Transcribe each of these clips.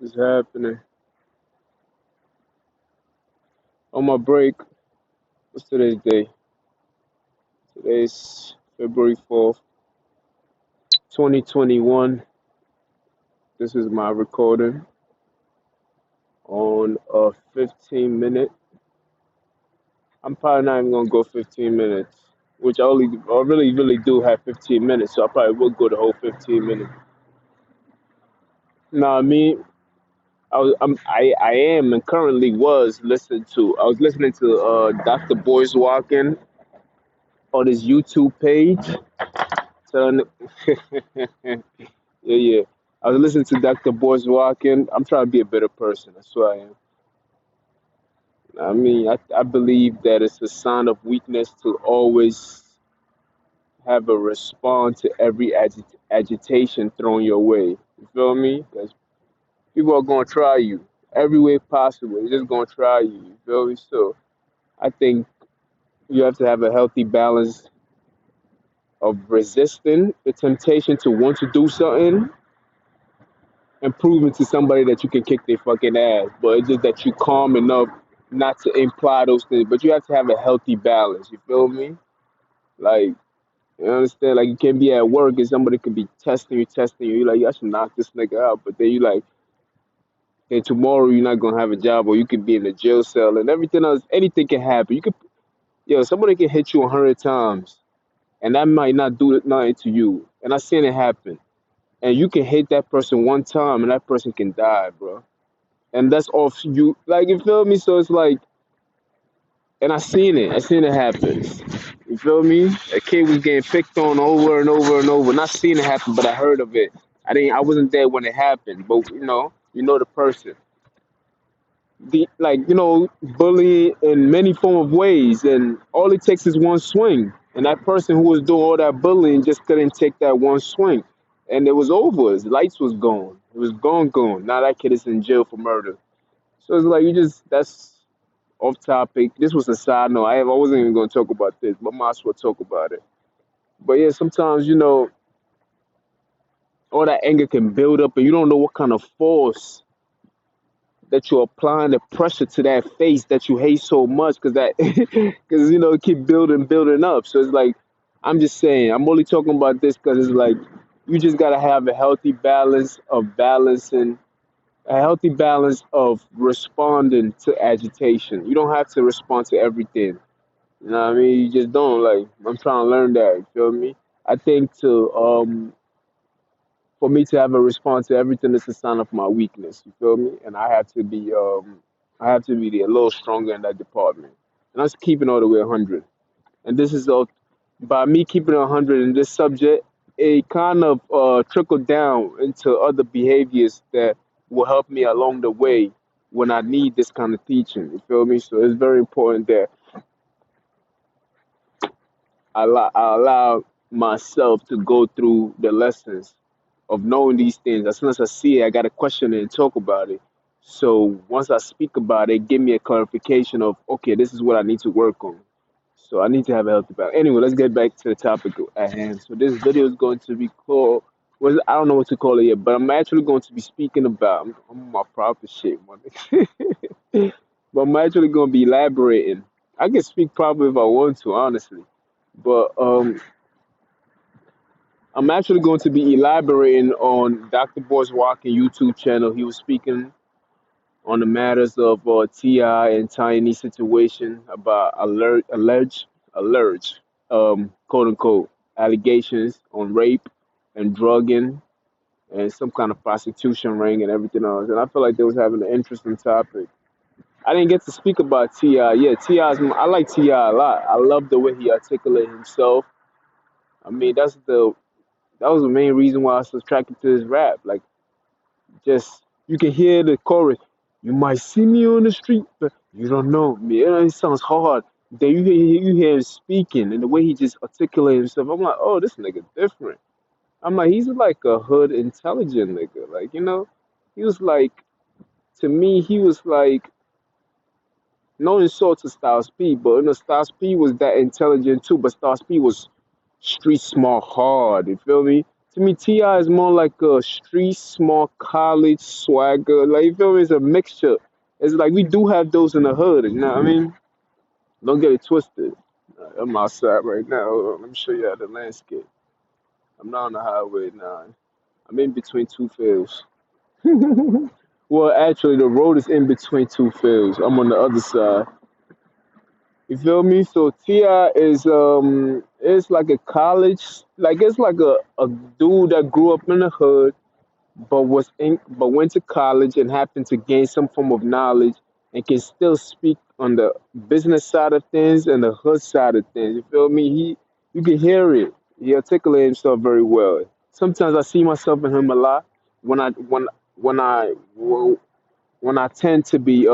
What's happening? On my break, what's today's day? Today's February 4th, 2021. This is my recording on a 15 minute. I'm probably not even gonna go 15 minutes, which I really do have 15 minutes, so I probably will go the whole 15 minutes. Nah, I mean, I am and currently I was listening to Dr. Boyce Walking on his YouTube page. Telling yeah, yeah. I was listening to Dr. Boyce Walking. I'm trying to be a better person. That's who I am. I mean, I believe that it's a sign of weakness to always have a response to every agitation thrown your way. You feel me? Because people are going to try you every way possible. They're just going to try you. You feel me? So I think you have to have a healthy balance of resisting the temptation to want to do something and proving to somebody that you can kick their fucking ass. But it's just that you calm enough not to imply those things. But you have to have a healthy balance. You feel me? Like, you understand? Like, you can be at work and somebody could be testing you. You're like, I should knock this nigga out. But then you like, then tomorrow you're not gonna have a job, or you could be in a jail cell and everything else. Anything can happen. Somebody can hit you 100 times, and that might not do nothing to you. And I seen it happen. And you can hit that person one time, and that person can die, bro. And that's off you. Like, you feel me? So it's like, and I seen it happen. You feel me? A kid was getting picked on over and over and over. Not seen it happen, but I heard of it. I wasn't there when it happened, but you know the person. Bullying in many form of ways, and all it takes is one swing. And that person who was doing all that bullying just couldn't take that one swing, and it was over. His lights was gone. It was gone. Now that kid is in jail for murder. So it's like, that's off topic. This was a side note. I wasn't even going to talk about this, but might as well talk about it. But yeah, sometimes all that anger can build up, and you don't know what kind of force that you're applying the pressure to that face that you hate so much, because because it keep building up. So it's like, I'm just saying, I'm only talking about this because it's like, you just gotta have a healthy balance of balancing, a healthy balance of responding to agitation. You don't have to respond to everything. You know what I mean? You just don't. Like, I'm trying to learn that. You feel me? I think to for me to have a response to everything is a sign of my weakness. You feel me? And I have to be a little stronger in that department. And that's keeping all the way 100. And this is all by me keeping 100 in this subject. It kind of trickled down into other behaviors that will help me along the way when I need this kind of teaching. You feel me? So it's very important that I allow myself to go through the lessons of knowing these things. As soon as I see it, I got to question it and talk about it. So once I speak about it, give me a clarification of, okay, this is what I need to work on. So I need to have a healthy balance. Anyway, let's get back to the topic at hand. So this video is going to be called, I don't know what to call it yet, but I'm actually going to be speaking about, I'm on my proper shit, man. But I'm actually going to be elaborating. I can speak probably if I want to, honestly. But I'm actually going to be elaborating on Dr. Boyce Walker YouTube channel. He was speaking on the matters of Ti and Tiny situation about alleged, quote unquote, allegations on rape and drugging and some kind of prostitution ring and everything else. And I feel like they was having an interesting topic. I didn't get to speak about Ti. Yeah, I like Ti a lot. I love the way he articulated himself. I mean, that was the main reason why I was attracted to his rap. Like, just you can hear the chorus. You might see me on the street, but you don't know me. It sounds hard. Then you hear him speaking and the way he just articulates himself. I'm like, oh, this nigga different. I'm like, he's like a hood intelligent nigga. Like, he was like, to me, he was like, no insult to Styles P, but Styles P was that intelligent too. But Styles P was street smart hard. You feel me? To me, Ti is more like a street small college swagger. Like you feel me? It's a mixture. It's like we do have those in the hood. You know what I mean? Don't get it twisted. I'm outside right now. Hold on, let me show you how the landscape. I'm not on the highway now. I'm in between two fields. Well, actually, the road is in between two fields. I'm on the other side. You feel me? So Ti it's like a college, like it's like a dude that grew up in the hood, but went to college and happened to gain some form of knowledge and can still speak on the business side of things and the hood side of things. You feel me? You can hear it. He articulates himself very well. Sometimes I see myself in him a lot when I when I when I tend to be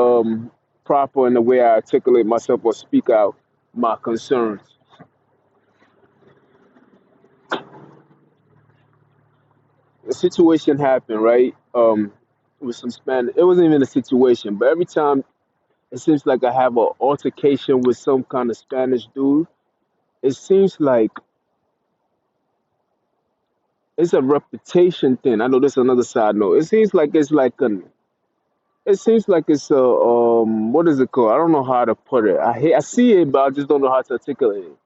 proper in the way I articulate myself or speak out my concerns. A situation happened, right? With some Spanish. It wasn't even a situation, but every time it seems like I have an altercation with some kind of Spanish dude, it seems like it's a reputation thing. I know this is another side note. It seems like it's a what is it called? I don't know how to put it. I see it, but I just don't know how to articulate it.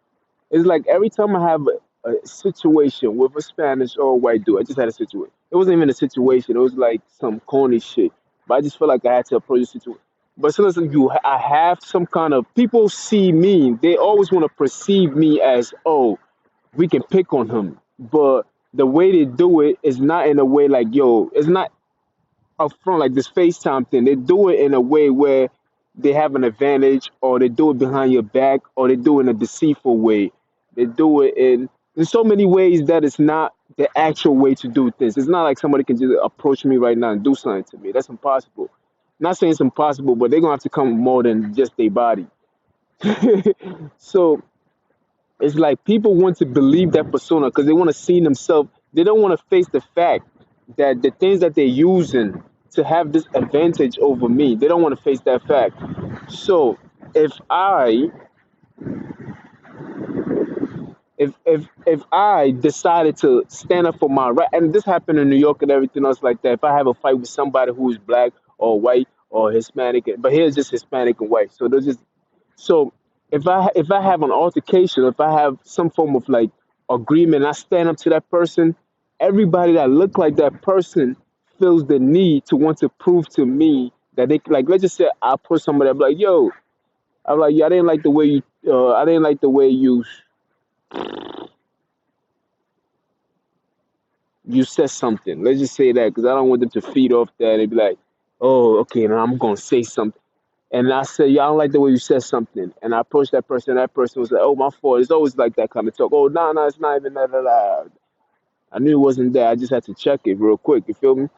It's like every time I have a situation with a Spanish or a white dude, I just had a situation. It wasn't even a situation. It was like some corny shit. But I just felt like I had to approach the situation. But as soon as I have some kind of people see me, they always want to perceive me as, oh, we can pick on him. But the way they do it is not in a way like, yo, it's not up front like this FaceTime thing. They do it in a way where they have an advantage, or they do it behind your back, or they do it in a deceitful way. They do it in so many ways that it's not the actual way to do things. It's not like somebody can just approach me right now and do something to me. That's impossible. Not saying it's impossible, but they're gonna have to come more than just their body. So it's like people want to believe that persona because they want to see themselves. They don't want to face the fact that the things that they're using to have this advantage over me, they don't want to face that fact. So if I if I decided to stand up for my right, and this happened in New York and everything else like that. If I have a fight with somebody who is black or white or Hispanic, but here's just Hispanic and white, so they're just so if I have an altercation, if I have some form of like agreement, I stand up to that person. Everybody that look like that person feels the need to want to prove to me that they like. Let's just say I put somebody. I'm like, yo, I'm like, yeah, I didn't like the way you. I didn't like the way you said something. Let's just say that because I don't want them to feed off that and be like, oh, okay, now I'm gonna say something. And I said, yeah, I don't like the way you said something. And I approached that person. That person was like, oh, my fault. It's always like that kind of talk. Oh, no, no, it's not even that. I knew it wasn't that. I just had to check it real quick. You feel me?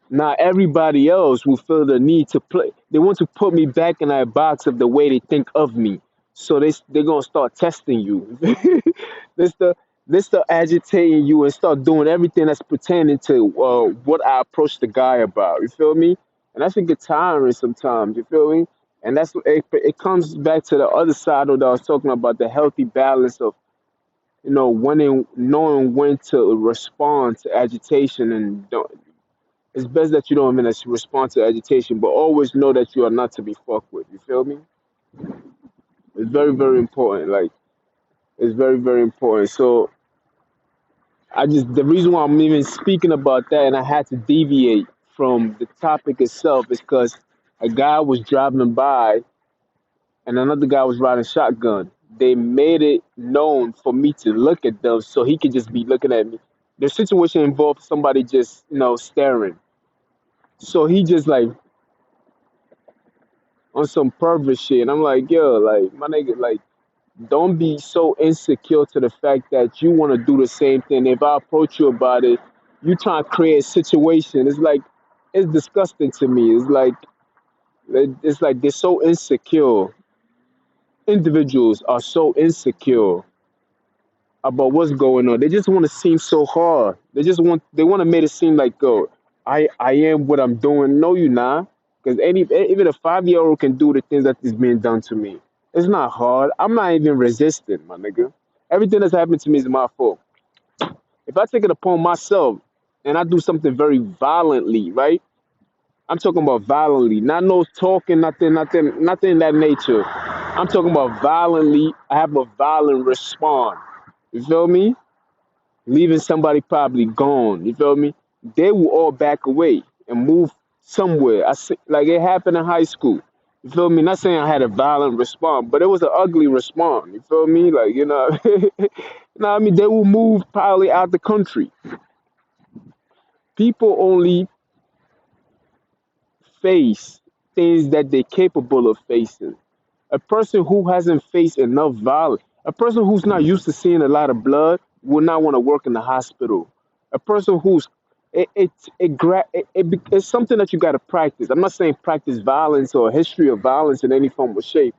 Now everybody else will feel the need to play. They want to put me back in that box of the way they think of me. So they're gonna start testing you. they start they start agitating you and start doing everything that's pertaining to what I approached the guy about. You feel me? And that's a get tiring sometimes. You feel me? And that's what it comes back to the other side of that I was talking about, the healthy balance of knowing when to respond to agitation and don't, it's best that you don't even respond to agitation, but always know that you are not to be fucked with. You feel me? It's very, very important. Like, it's very, very important. So, the reason why I'm even speaking about that and I had to deviate from the topic itself is because a guy was driving by and another guy was riding shotgun. They made it known for me to look at them so he could just be looking at me. The situation involved somebody just, staring. So he just like on some pervert shit. And I'm like, yo, like, my nigga, like, don't be so insecure to the fact that you want to do the same thing. If I approach you about it, you trying to create a situation. It's like, it's disgusting to me. It's like they're so insecure. Individuals are so insecure about what's going on. They just want to seem so hard. They want to make it seem like, oh, I am what I'm doing. No, you're not. Because even a 5-year-old can do the things that is being done to me. It's not hard. I'm not even resisting, my nigga. Everything that's happened to me is my fault. If I take it upon myself and I do something very violently, right? I'm talking about violently, not no talking, nothing in that nature. I'm talking about violently. I have a violent response. You feel me? Leaving somebody probably gone. You feel me? They will all back away and move somewhere. I see, like it happened in high school. You feel me? Not saying I had a violent response, but it was an ugly response. You feel me? Like I mean, they will move probably out the country. People only face things that they're capable of facing. A person who hasn't faced enough violence, a person who's not used to seeing a lot of blood, will not want to work in the hospital. A person who's it's something that you got to practice. I'm not saying practice violence or a history of violence in any form or shape,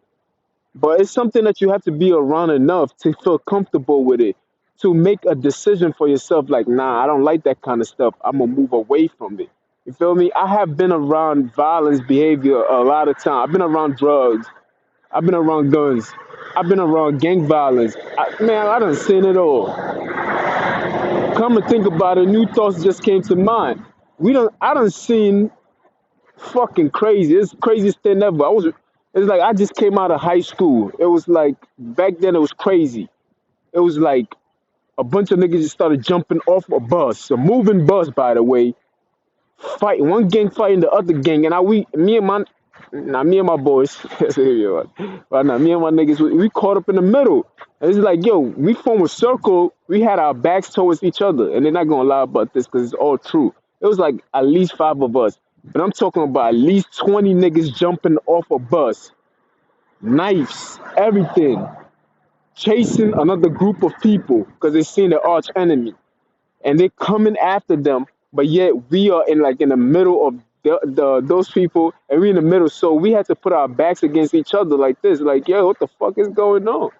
but it's something that you have to be around enough to feel comfortable with it, to make a decision for yourself. Like, nah, I don't like that kind of stuff. I'm gonna move away from it. You feel me? I have been around violence behavior a lot of time. I've been around drugs. I've been around guns. I've been around gang violence. Man, I done seen it all. Come to think about it, new thoughts just came to mind. I done seen fucking crazy. It's the craziest thing ever. It's like I just came out of high school. It was like back then it was crazy. It was like a bunch of niggas just started jumping off a bus, a moving bus, by the way, fighting one gang fighting the other gang, and me and my boys, right now, me and my niggas, we caught up in the middle. And it's like, yo, we formed a circle. We had our backs towards each other, and they're not gonna lie about this because it's all true. It was like at least five of us, but I'm talking about at least 20 niggas jumping off a bus, knives, everything, chasing another group of people because they seen their arch enemy and they're coming after them, but yet we are in the middle of those people, and we're in the middle, so we had to put our backs against each other like this, like, yo, what the fuck is going on?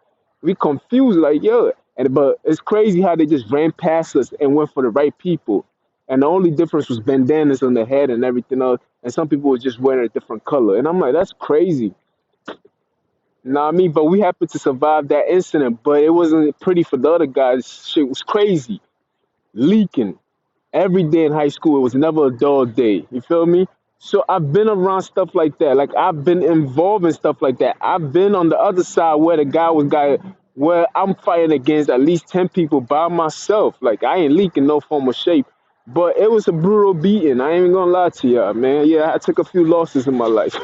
We confused, like, yo, but it's crazy how they just ran past us and went for the right people, and the only difference was bandanas on the head and everything else, and some people were just wearing a different color, and I'm like, that's crazy. Know what I mean? But we happened to survive that incident, but it wasn't pretty for the other guys. Shit was crazy, leaking every day in high school. It was never a dull day. You feel me? So I've been around stuff like that. Like I've been involved in stuff like that. I've been on the other side where the guy where I'm fighting against at least 10 people by myself. Like I ain't leaking no form or shape. But it was a brutal beating. I ain't even gonna lie to y'all, man. Yeah, I took a few losses in my life.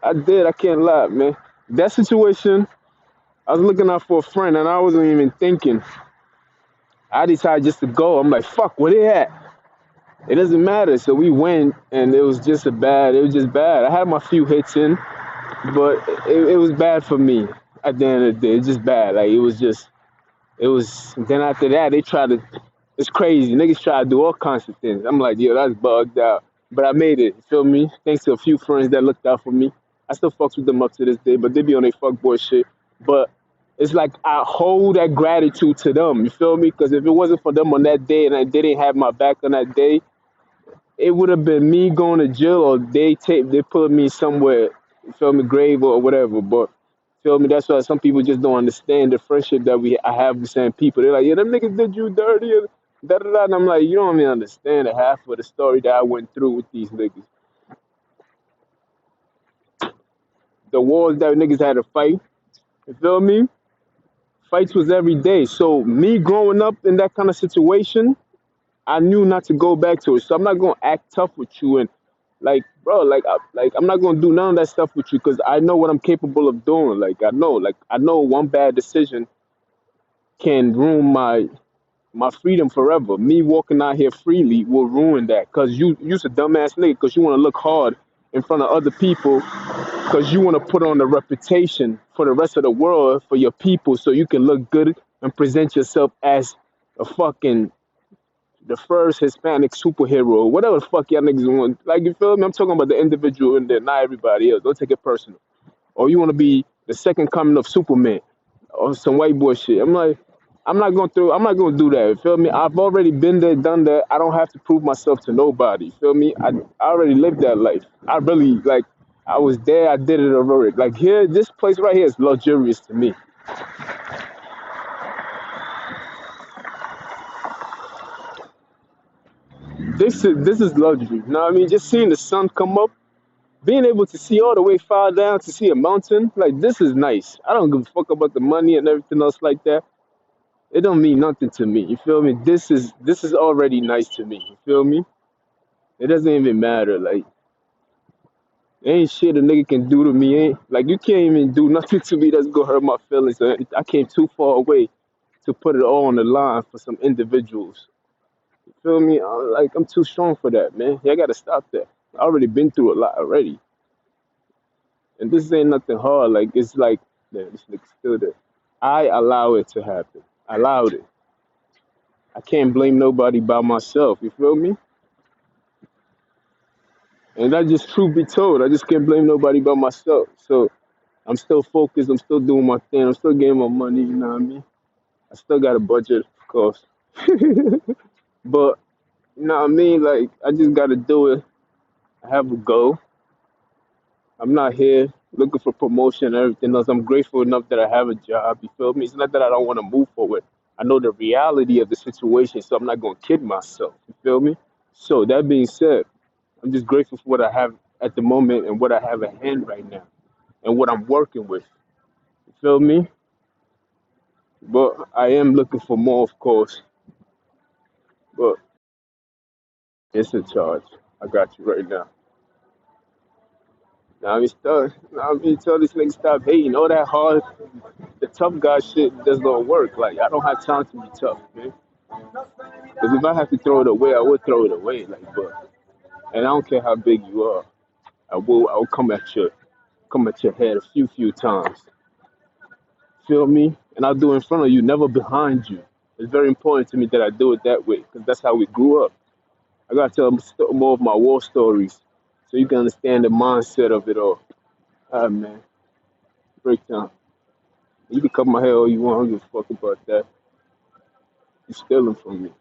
I did. I can't lie, man. That situation, I was looking out for a friend and I wasn't even thinking. I decided just to go. I'm like, fuck, where they at? It doesn't matter. So we went, and it was just bad. I had my few hits in, but it was bad for me at the end of the day. It's just bad. Like, it was, then after that, it's crazy. Niggas try to do all kinds of things. I'm like, yo, that's bugged out. But I made it, you feel me? Thanks to a few friends that looked out for me. I still fucks with them up to this day, but they be on their fuckboy shit. But it's like I hold that gratitude to them, you feel me? Because if it wasn't for them on that day and they didn't have my back on that day, it would have been me going to jail or they put me somewhere, you feel me, grave or whatever. But feel me, that's why some people just don't understand the friendship that I have with certain people. They're like, yeah, them niggas did you dirty and da da da. And I'm like, you don't even understand the half of the story that I went through with these niggas. The wars that niggas had to fight, you feel me? Fights was every day. So me growing up in that kind of situation, I knew not to go back to it. So I'm not gonna act tough with you and like, bro, I'm not gonna do none of that stuff with you because I know what I'm capable of doing. I know one bad decision can ruin my freedom forever. Me walking out here freely will ruin that because you's a dumbass nigga because you want to look hard in front of other people because you want to put on a reputation for the rest of the world for your people so you can look good and present yourself as a fucking the first Hispanic superhero, whatever the fuck y'all niggas want. Like, you feel me? I'm talking about the individual and then not everybody else. Don't take it personal. Or you want to be the second coming of Superman or some white boy shit. I'm like, I'm not gonna do that. You feel me? I've already been there, done that. I don't have to prove myself to nobody. You feel me? I already lived that life. I really like. I was there. I did it already. Like here, this place right here is luxurious to me. this is luxury. You know what I mean? Just seeing the sun come up, being able to see all the way far down to see a mountain, like this is nice. I don't give a fuck about the money and everything else like that. It don't mean nothing to me. You feel me? This is already nice to me. You feel me? It doesn't even matter. Like ain't shit a nigga can do to me. Ain't like you can't even do nothing to me that's gonna hurt my feelings. I came too far away to put it all on the line for some individuals. You feel me? Like I'm too strong for that, man. Yeah, I gotta stop that. I already been through a lot already, and this ain't nothing hard. Like it's like, man, this nigga still there. I allow it to happen. I allowed it. I can't blame nobody by myself. You feel me? And that just truth be told, I just can't blame nobody but myself. So I'm still focused. I'm still doing my thing. I'm still getting my money. You know what I mean? I still got a budget, of course. But you know what I mean? Like I just gotta do it. I have a goal. I'm not here looking for promotion and everything else. I'm grateful enough that I have a job. You feel me? It's not that I don't want to move forward. I know the reality of the situation, so I'm not gonna kid myself. You feel me? So that being said, I'm just grateful for what I have at the moment and what I have at hand right now and what I'm working with. You feel me? But I am looking for more, of course. But it's a charge. I got you right now. Now I'm stuck. Now I'm tell this nigga stop hating. All that hard, the tough guy shit just don't work. Like I don't have time to be tough, man. Because if I have to throw it away, I would throw it away. Like, but and I don't care how big you are, I will come at your head a few times. Feel me? And I'll do it in front of you, never behind you. It's very important to me that I do it that way because that's how we grew up. I gotta tell more of my war stories so you can understand the mindset of it all. Ah man, breakdown. You can cut my hair all you want. I don't give a fuck about that. You're stealing from me.